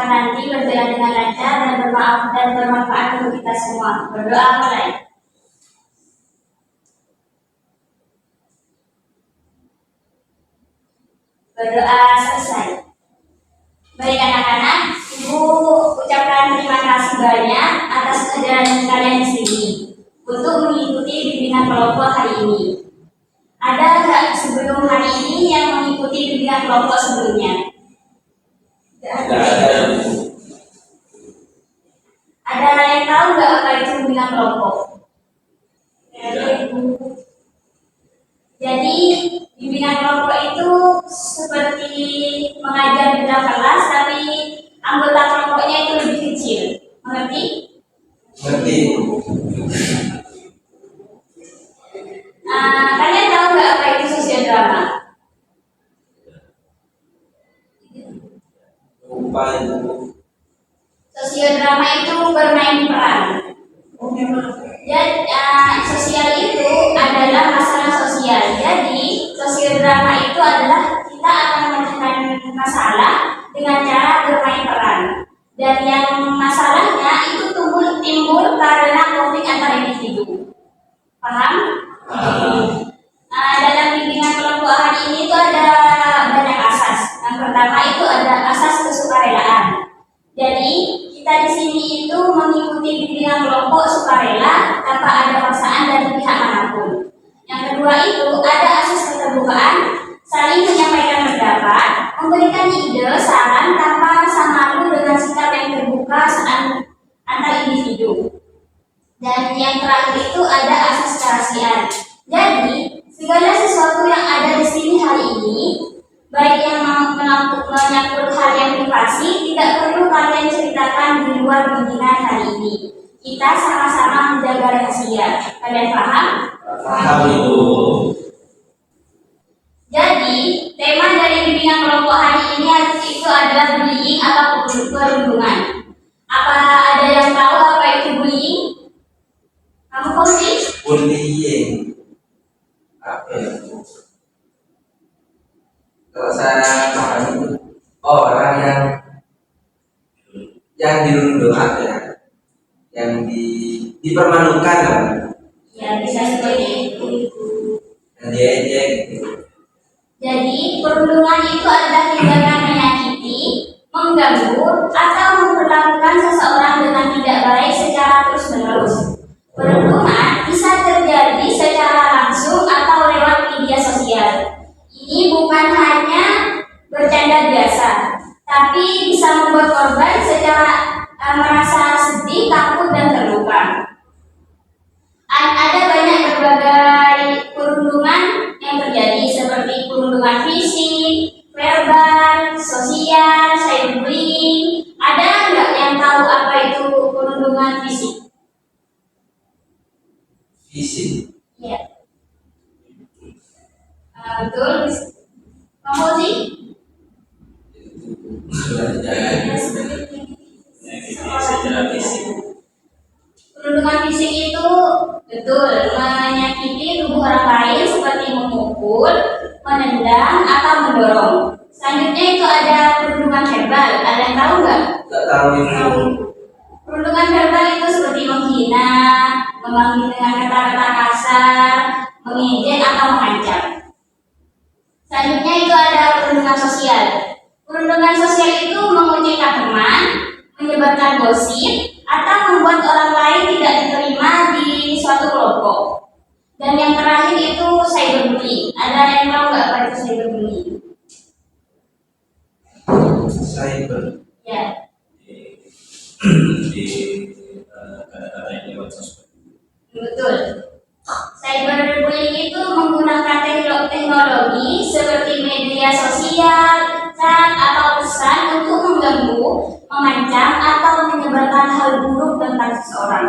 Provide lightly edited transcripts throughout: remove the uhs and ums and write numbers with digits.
nanti berjalan dengan lancar dan bermanfaat untuk kita semua. Berdoa mulai. Berdoa selesai. Baik anak-anak, Ibu ucapkan terima kasih banyak atas kehadiran kalian di sini untuk mengikuti bimbingan kelompok hari ini. Ada nggak sebelum hari ini yang mengikuti bimbingan kelompok sebelumnya? Tidak ada. Ada yang tahu nggak apa itu bimbingan kelompok? Jadi bimbingan kelompok itu seperti mengajar di dalam kelas, tapi anggota kelompoknya itu lebih kecil. Mengerti? Mengerti. Kalian tahu nggak apa itu sosiodrama? Lupa itu. Sosiodrama itu bermain peran. Jadi sosial itu adalah masalah sosial. Jadi sosiodrama itu adalah kita akan memecahkan masalah dengan cara bermain peran. Dan yang masalahnya itu timbul karena konflik antar individu. Paham? Dalam bimbingan kelompok hari ini itu ada banyak asas. Yang pertama itu ada asas kesukarelaan. Jadi kita di sini itu mengikuti bimbingan kelompok sukarela tanpa ada paksaan dari pihak manapun. Yang kedua itu ada asas keterbukaan, saling menyampaikan pendapat, memberikan ide, saran tanpa rasa malu dengan sikap yang terbuka antar individu. Dan yang terakhir itu ada asas kerahasiaan. Jadi segala sesuatu yang ada di sini hari ini, baik yang menyangkut hal yang privasi, tidak perlu kalian ceritakan di luar bimbingan hari ini. Kita sama-sama menjaga rahasia. Kalian paham? Paham itu. Jadi tema dari bimbingan kelompok hari ini itu adalah bullying atau perundungan. Apa ada yang tahu apa itu bullying? Kamu tahu sih? Bullying. Apa itu? Kalau saya paham itu orang yang dirundung ya, yang dipermalukan kan? Ya bisa seperti itu. Dan dia gitu. Jadi perundungan itu adalah tindakan menyakiti, mengganggu, atau memperlakukan seseorang dengan tidak baik secara terus-menerus. Perundungan bisa terjadi secara langsung atau lewat media sosial. Ini bukan hanya bercanda biasa, tapi bisa membuat korban secara merasa sedih, takut, dan terluka. Ada banyak berbagai perundungan yang terjadi seperti perundungan fisik, verbal, sosial, cyberbullying. Ada nggak yang tahu apa itu perundungan fisik? Fisik. Ya. Betul. Kamu sih? Perundungan fisik itu betul menyakiti tubuh orang lain seperti memukul, menendang, atau mendorong. Selanjutnya itu ada perundungan verbal. Ada yang tahu nggak? Nggak tahu itu. Perundungan verbal itu seperti menghina, memanggil dengan kata-kata kasar, mengejek, atau mengancam. Selanjutnya itu ada perundungan sosial. Perundungan sosial itu mengucilkan teman, menyebarkan gosip, atau membuat orang lain tidak diterima di suatu kelompok. Dan yang terakhir itu cyberbullying. Ada yang tahu nggak apa itu cyberbullying? Cyber. Ya. Kata-kata yang lewat sosmed. Betul. Cyberbullying itu menggunakan teknologi seperti media sosial, chat, atau pesan untuk mengganggu, mengancam, atau menyebarkan hal buruk tentang seseorang.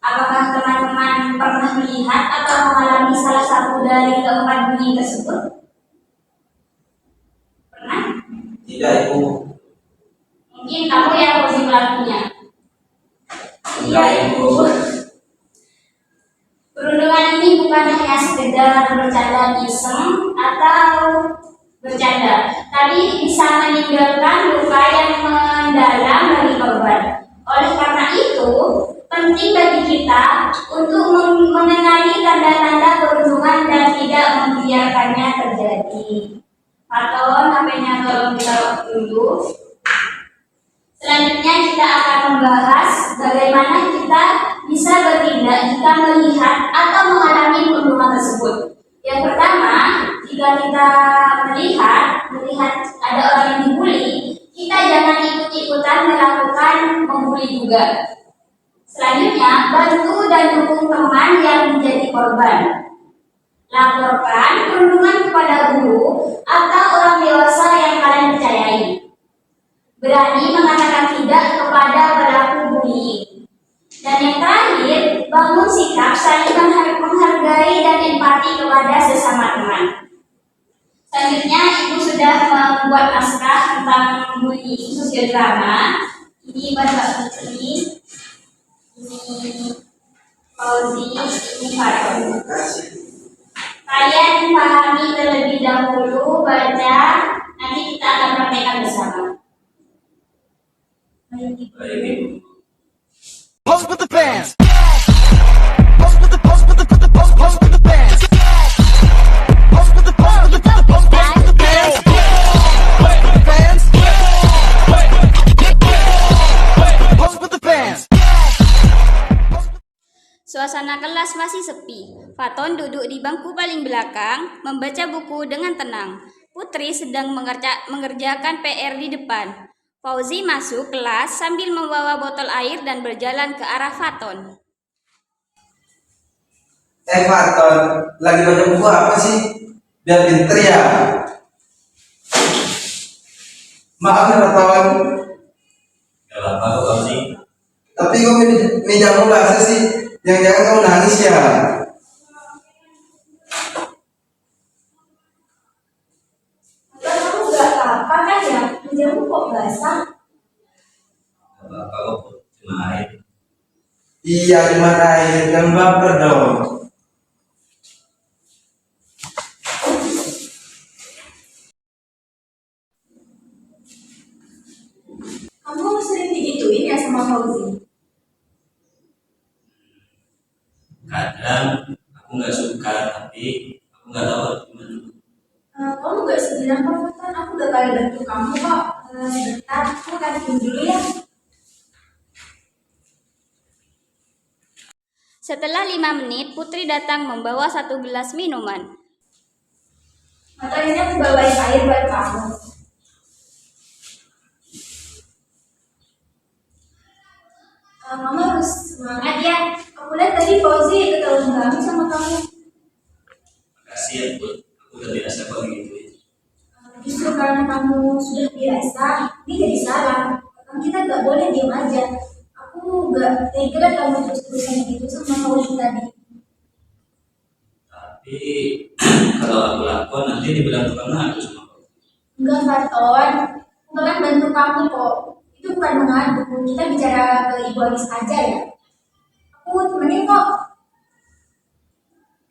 Apakah teman-teman pernah melihat atau mengalami salah satu dari keempat bullying tersebut? Pernah? Tidak, Ibu. Mungkin kamu yang posisi pelakunya. Iya, Ibu. Perundungan ini bukan hanya sekedar bercanda iseng atau bercanda, tapi bisa meninggalkan luka yang mendalam tidak jika melihat atau mengalami perundungan tersebut? Yang pertama, jika kita melihat ada orang yang dibully, kita jangan ikut-ikutan melakukan membuli juga. Selanjutnya, bantu dan dukung teman yang menjadi korban. Laporkan perundungan kepada guru atau orang dewasa yang kalian percayai. Berani mengatakan tidak kepada pelaku bullying. Dan yang terakhir, bangun sikap saling menghargai dan empati kepada sesama teman. Selanjutnya, Ibu sudah membuat naskah tentang bullying sosiodrama. Ini buat Mbak Putri, ini Fauzi, ini Faton. Terima kasih. Kalian pahami terlebih dahulu, baca, nanti kita akan praktekkan bersama. Baik Ibu. Pose with the fans. Pose with the pose with the pose with the pose pose with the fans. Pose with the pose with the pose pose pose with the fans. Fans. Pose with the fans. Suasana kelas masih sepi. Faton duduk di bangku paling belakang, membaca buku dengan tenang. Putri sedang mengerjakan PR di depan. Fauzi masuk kelas sambil membawa botol air dan berjalan ke arah Faton. Faton, lagi baca buku apa sih? Biar pinter ya. Maaf ya Faton, Gak apa-apa kok Fauzi. tapi kok mejamu basah sih? Jangan-jangan kamu nangis ya? Kamu gak apa-apa kan ya? Mejamu kok basah? Gak apa-apa kok, cuma air. Iya, cuma air, jangan baper dong. Kamu sering digituin ya sama Fauzi? Kadang aku nggak suka, tapi aku nggak tahu harus gimana. Kamu gak sedih apa Faton? Aku udah kali bantu kamu kok. Sebentar, aku kantin dulu ya. Setelah 5 menit, Putri datang membawa 1 gelas minuman. Faton, ini aku bawain air buat kamu. Mama harus semangat ya. Aku lihat tadi Fauzi ketahuan banget sama kamu. Makasih ya Bu, aku udah biasa kok gitu ya. Justru karena kamu sudah biasa, ini jadi salah. Kan kita nggak boleh diam aja. Aku nggak tega kamu terus-terusan gitu sama Fauzi tadi. Tapi kalau aku lakukan nanti dibilang tukang ngadu sama aku. Enggak, Faton. Aku kan bantu kamu kok. Itu bukan mengadu. Kita bicara ke Ibu Anis aja ya. Aku temenin kok.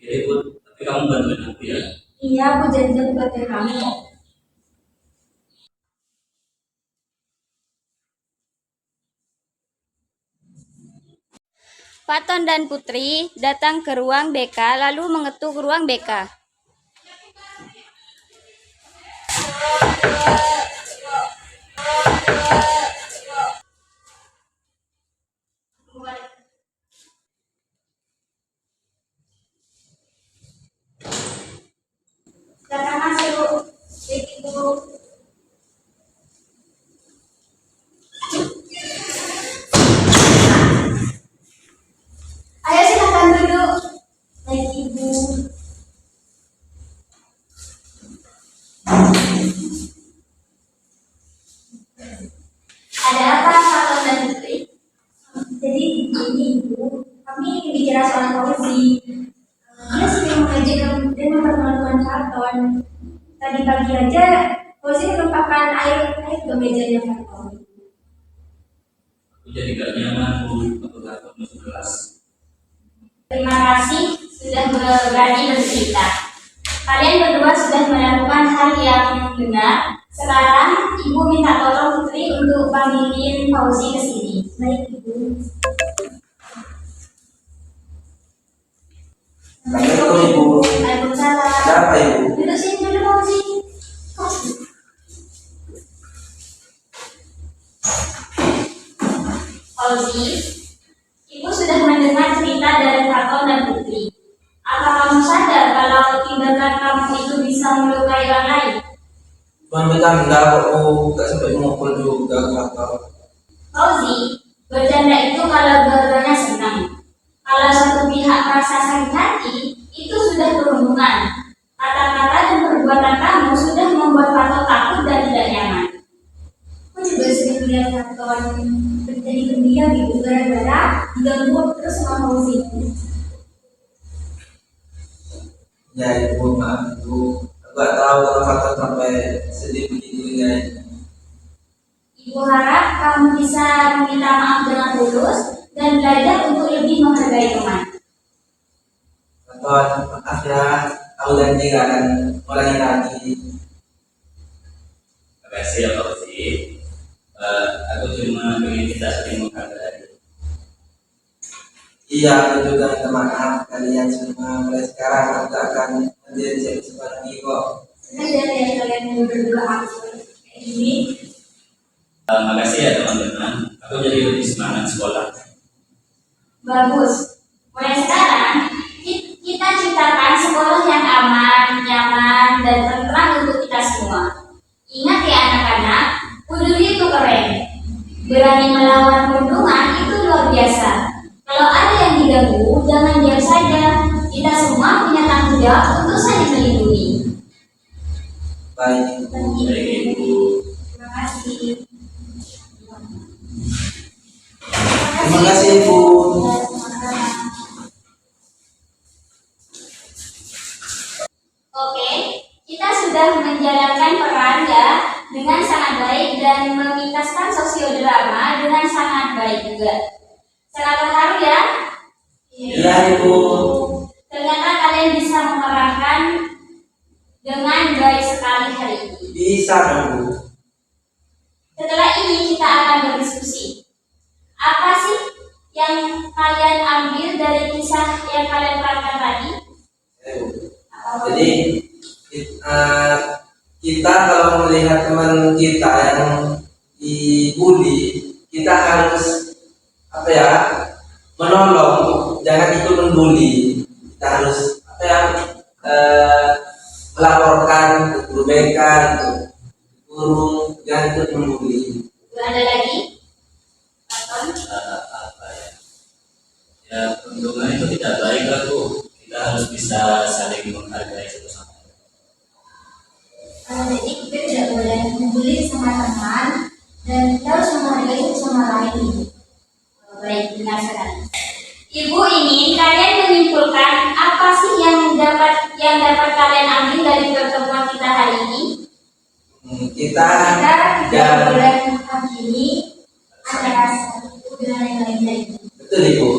Jadi Bu, tapi kamu bantuin aku ya. Iya, aku janji aku bantuin kamu kok. Faton dan Putri datang ke ruang BK lalu mengetuk ruang BK. Silakan masuk. Ibu. Ayo silakan duduk. Baik Ibu. Ada apa Faton dan Putri? Jadi ini Ibu, kami ingin bicara soal Fauzi. Dia sering mengejek dan mempermalukan Faton. Tadi pagi aja Fauzi menumpahkan air ke mejanya Faton. Aku jadi gak nyaman Bu, aku takut masuk kelas. Terima kasih sudah berani bercerita. Kalian berdua sudah melakukan hal yang benar. Sekarang Ibu minta tolong Putri untuk panggilin Fauzi ke sini. Baik Ibu. Assalamualaikum Ibu. Waalaikumsalam. Ada apa Ibu? Duduk sini dulu Fauzi. Fauzi, Ibu sudah mendengar cerita dari Katon dan Putri. Apa kamu sadar kalau tindakan kamu itu bisa melukai orang lain? Cuman bercanda kok, Bu. Gak sampai mukul juga atau Fauzi, bercanda itu kalau dua-duanya senang. Kalau satu pihak merasa sakit hati, itu sudah perundungan. Kata-kata dan perbuatan kamu sudah membuat Katon takut dan tidak nyaman. Aku juga sering lihat Katon menjadi pendiam gitu gara-gara diganggu terus sama Fauzi. ya Ibu, maaf Ibu. Aku gak tahu kalau Faton sampai sedih begitunya. Ibu harap kamu bisa meminta maaf dengan tulus dan belajar untuk lebih menghargai teman. Faton, maaf ya. Aku janji gak akan ulangi lagi. Terima kasih ya Pak Uzi. Aku cuma ingin kita saling menghargai. Iya, aku juga minta maaf kalian semua. Mulai sekarang aku gak akan menjadi siapa lagi kok. Senang dari kalian yang berdua aktif kayak gini. Makasih ya teman-teman. Aku jadi lebih semangat sekolah. Bagus. Mulai sekarang kita ciptakan sekolah yang aman, nyaman, dan tentram untuk kita semua. Ingat ya anak-anak, peduli itu keren. Berani melawan perundungan itu luar biasa. Kalau ada yang diganggu, jangan diam saja. Kita semua punya tanggung jawab untuk saling melindungi. Baik. Baik Ibu. Terima kasih. Terima kasih Ibu. Oke, kita sudah menjalankan peran ya dengan sangat baik dan memintaskan sosiodrama dengan sangat baik juga. Sangat terharu ya. Iya Ibu. Ternyata kalian bisa menerangkan dengan baik sekali hari ini. Bisa dong Bu. Setelah ini kita akan berdiskusi. Apa sih yang kalian ambil dari kisah yang kalian terangkan tadi? Jadi kita kalau melihat teman kita yang dibully, kita harus apa ya, menolong, jangan ikut membuli. Kita harus apa ya, melaporkan ke guru BK, ke guru, jangan ikut membuli. Ada lagi? Tonton. Apa ya? Ya perundungan itu tidak baik lah Bu. Kita harus bisa saling menghargai satu sama lain. Jadi kita tidak boleh membuli sama teman dan kita harus menghargai satu sama lain. Baik, benar sekali. Ibu ingin kalian menyimpulkan apa sih yang dapat kalian ambil dari pertemuan kita hari ini? Kita Kita tidak jangan, boleh menghakimi antara satu dengan yang lainnya. betul Ibu.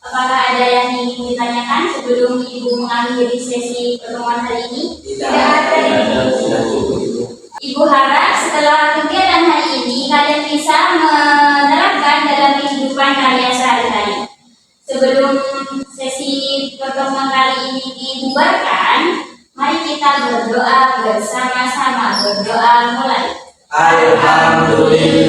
Apakah ada yang ingin ditanyakan sebelum Ibu mengakhiri sesi pertemuan hari ini? Tidak ada. Sudah cukup Ibu. Ibu harap setelah kegiatan hari ini kalian bisa menerapkan dalam kehidupan kalian sehari-hari. Sebelum sesi pertemuan kali ini dibubarkan, mari kita berdoa bersama-sama. Berdoa mulai. Alhamdulillah.